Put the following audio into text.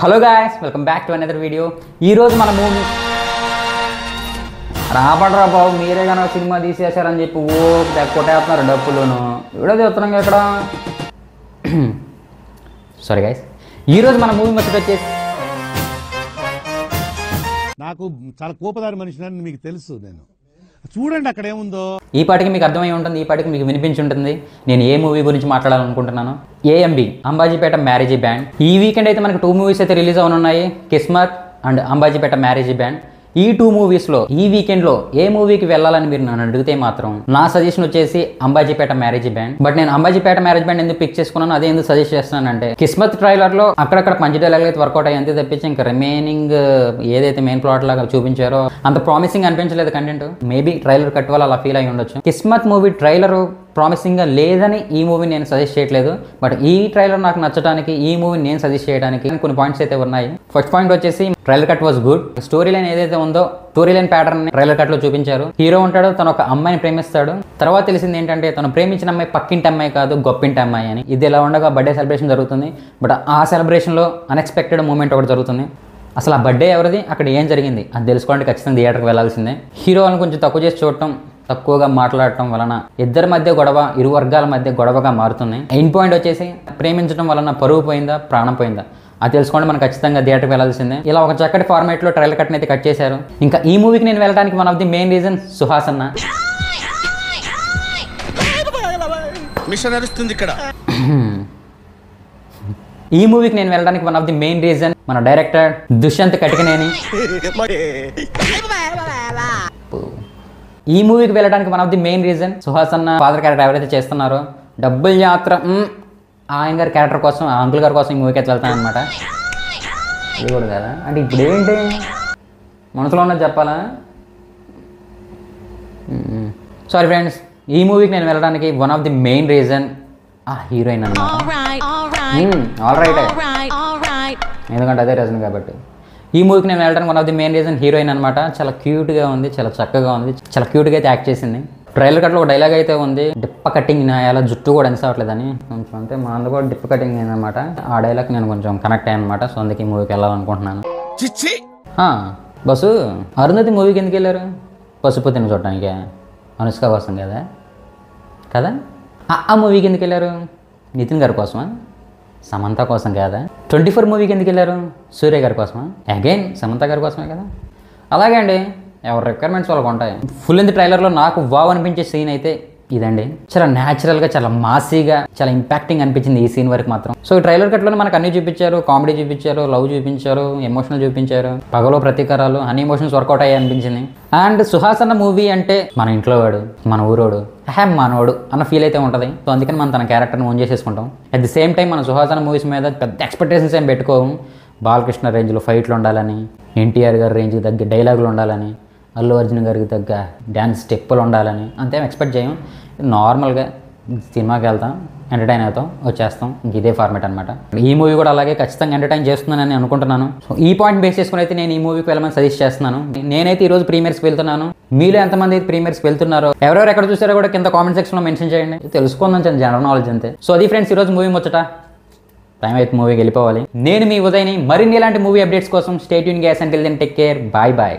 Hello guys, welcome back to another video. ఈరోజు మన movie రాబడరా బాబు, మీరే కానీ సినిమా తీసేశారని చెప్పి కొట్టేస్తున్నారు డప్పులను. వీడియో చూస్తున్నాం ఇక్కడ. సారీ గాయ్స్, ఈరోజు మన మూవీ ముచ్చట వచ్చేసి నాకు చాలా కోపదారి మనిషిని మీకు తెలుసు. నేను చూడండి అక్కడ ఏముందో. ఈ పాటికి మీకు అర్థమై ఉంటుంది, ఈ పాటికి మీకు వినిపించి ఉంటుంది నేను ఏ మూవీ గురించి మాట్లాడాలనుకుంటున్నాను. AMB Ambajipeta marriage band. ఈ వీకెండ్ అయితే మనకు 2 మూవీస్ అయితే రిలీజ్ అవనున్నాయి, Kismat and Ambajipeta marriage band. ఈ 2 మూవీస్లో ఈ వీకెండ్లో ఏ మూవీకి వెళ్ళాలని మీరు నన్ను అడిగితే మాత్రం నా సజెషన్ వచ్చేసి అంబాజీపేట మ్యారేజ్ బ్యాండ్. బట్ నేను అంబాజీపేట మ్యారేజ్ బ్యాండ్ ఎందుకు పిక్ చేసుకున్నాను, అదే ఎందుకు సజెస్ట్ చేస్తున్నానంటే కిస్మత్ ట్రైలర్లో అక్కడక్కడ పంచ్ డైలాగ్ అయితే వర్కౌట్ అయ్యి అంతే తప్పించి ఇంకా రిమైనింగ్ ఏదైతే మెయిన్ ప్లాట్ లాగా చూపించారో అంత ప్రామిసింగ్ అనిపించలేదు కంటెంట్. మేబీ ట్రైలర్ కట్ వల్ల అలా ఫీల్ అయి ఉండొచ్చు. కిస్మత్ మూవీ ట్రైలర్ ప్రామిసింగ్గా లేదని ఈ మూవీ నేను సజెస్ట్ చేయట్లేదు, బట్ ఈ ట్రైలర్ నాకు నచ్చడానికి ఈ మూవీ నేను సజెస్ట్ చేయడానికి కొన్ని పాయింట్స్ అయితే ఉన్నాయి. ఫస్ట్ పాయింట్ వచ్చేసి trailer cut was good. Story line ఏదైతే ఉందో story line pattern trailer cut లో చూపించారు. హీరో ఉంటాడు, తను ఒక అమ్మాయిని ప్రేమిస్తాడు. తర్వాత తెలిసింది ఏంటంటే తను ప్రేమించిన అమ్మాయి పక్కింటి అమ్మాయి కాదు, గొప్పింటి అమ్మాయి అని. ఇది ఇలా ఉండగా బర్త్డే సెలబ్రేషన్ జరుగుతుంది. బట్ ఆ సెలబ్రేషన్లో అన్ఎక్స్పెక్టెడ్ మూమెంట్ ఒకటి జరుగుతుంది. అసలు ఆ బర్త్డే ఎవరిది, అక్కడ ఏం జరిగింది అది తెలుసుకోవడానికి ఖచ్చితంగా థియేటర్కి వెళ్లాల్సిందే. హీరోలను కొంచెం తక్కువ చేసి చూడటం, తక్కువగా మాట్లాడటం వలన ఇద్దరి మధ్య గొడవ, ఇరు వర్గాల మధ్య గొడవగా మారుతున్నాయి. ఎండ్ పాయింట్ వచ్చేసి ప్రేమించడం వలన పరువు పోయిందా, ప్రాణం పోయిందా అది తెలుసుకోండి మనం ఖచ్చితంగా థియేటర్కి వెళ్ళాల్సిందే. ఇలా ఒక చక్కటి ఫార్మేట్లో ట్రైలర్ కట్ని అయితే కట్ చేశారు. ఇంకా ఈ మూవీకి నేను వెళ్ళడానికి one of the main reason Suhas అన్న. ఈ మూవీకి నేను వెళ్ళడానికి one of the main reason మన డైరెక్టర్ దుష్యంత్ కటికనేని. ఈ మూవీకి వెళ్ళడానికి one of the main reason Suhas అన్న ఫాదర్ క్యారెక్టర్ ఎవరైతే చేస్తున్నారో డబ్బులు యాత్ర ఆయన గారి క్యారెక్టర్ కోసం, ఆ అంకుల్ గారి కోసం ఈ మూవీకి అయితే వెళ్తాను అనమాట. ఇది కూడా కదా అంటే ఇప్పుడు ఏంటి మనసులో ఉన్నది చెప్పాలా. సారీ ఫ్రెండ్స్, ఈ మూవీకి నేను వెళ్ళడానికి one of the main reason ఆ హీరోయిన్ అనమాట. ఆల్ రైట్, ఎందుకంటే అదే రీజన్ కాబట్టి ఈ మూవీకి నేను వెళ్ళడానికి one of the main reason heroine అనమాట. చాలా క్యూట్గా ఉంది, చాలా చక్కగా ఉంది, చాలా క్యూట్గా అయితే యాక్ట్ చేసింది. ట్రైలర్ కట్లో ఒక డైలాగ్ అయితే ఉంది, డిప్ప కటింగ్ అలా జుట్టు కూడా అనిసవట్లేదని. కొంచెం అంటే మా అందు కూడా డిప్ప కటింగ్ అయిందనమాట. ఆ డైలాగ్ నేను కొంచెం కనెక్ట్ అయ్యాను అనమాట. సో అందుకే ఈ మూవీకి వెళ్ళాలనుకుంటున్నాను. బస్సు అరుంధతి మూవీకి ఎందుకు వెళ్ళారు? పశుపతిని చూడటానికి, అనుష్క కోసం కదా కదా. ఆ మూవీకి ఎందుకు వెళ్ళారు? నితిన్ గారి కోసమా, సమంత కోసం కదా. 24 మూవీకి ఎందుకు వెళ్ళారు? సూర్య గారి కోసమా, అగైన్ సమంత గారి కోసమే కదా. అలాగే అండి, ఎవరి రిక్వైర్మెంట్స్ వాళ్ళకు ఉంటాయి. ఫుల్ లెంత్ ట్రైలర్లో నాకు వావ్ అనిపించే సీన్ అయితే ఇదండి. చాలా న్యాచురల్గా, చాలా మాసీగా, చాలా ఇంపాక్టింగ్ అనిపించింది ఈ సీన్ వరకు మాత్రం. సో ఈ ట్రైలర్ కట్లోనే మనకు అన్ని చూపించారు, కామెడీ చూపించారు, లవ్ చూపించారు, ఎమోషనల్ చూపించారు, పగలో ప్రతీకారాలు, అన్ని ఎమోషన్స్ వర్కౌట్ అయ్యాయి అనిపించింది. అండ్ సుహాస్ అన్న మూవీ అంటే మన ఇంట్లో వాడు, మన ఊరోడు, మనోడు అన్న ఫీల్ అయితే ఉంటుంది. సో అందుకని మనం తన క్యారెక్టర్ని ఓన్ చేసేసుకుంటాం. అట్ ది సేమ్ టైం మన సుహాస్ అన్న మూవీస్ మీద పెద్ద ఎక్స్పెక్టేషన్స్ ఏం పెట్టుకోము. బాలకృష్ణ రేంజ్లో ఫైట్లు ఉండాలని, ఎన్టీఆర్ గారి రేంజ్కి తగ్గ డైలాగులు ఉండాలని, అల్లు అర్జున్ గారికి తగ్గ డ్యాన్స్ స్టెప్పులు ఉండాలని అంతేం ఎక్స్పెక్ట్ చేయం. నార్మల్గా సినిమాకి వెళ్తాం, ఎంటర్టైన్ అవుతాం, వచ్చేస్తాం. ఇంక ఇదే ఫార్మేట్ అనమాట. ఈ మూవీ కూడా అలాగే ఖచ్చితంగా ఎంటర్టైన్ చేస్తున్నానని అనుకుంటున్నాను. సో ఈ పాయింట్ బేస్ చేసుకుని అయితే నేను ఈ మూవీకి వెళ్ళమని సజెస్ట్ చేస్తున్నాను. నేనైతే ఈరోజు ప్రీమియర్స్కి వెళ్తున్నాను. మీలో ఎంతమంది అయితే ప్రీమియర్స్కి వెళ్తున్నారో, ఎవరెవరు ఎక్కడ చూసారో కూడా కింద కామెంట్ సెక్షన్లో మెన్షన్ చేయండి. తెలుసుకుందాం జనరల్ నాలెడ్జ్ అంతే. సో అది ఫ్రెండ్స్ ఈరోజు మూవీ ముచ్చట. టైం అయితే మూవీకి వెళ్ళిపోవాలి. నేను మీ ఉదయ్ని. మరిన్ని ఇలాంటి మూవీ అప్డేట్స్ కోసం stay tuned guys until then take care. Bye bye.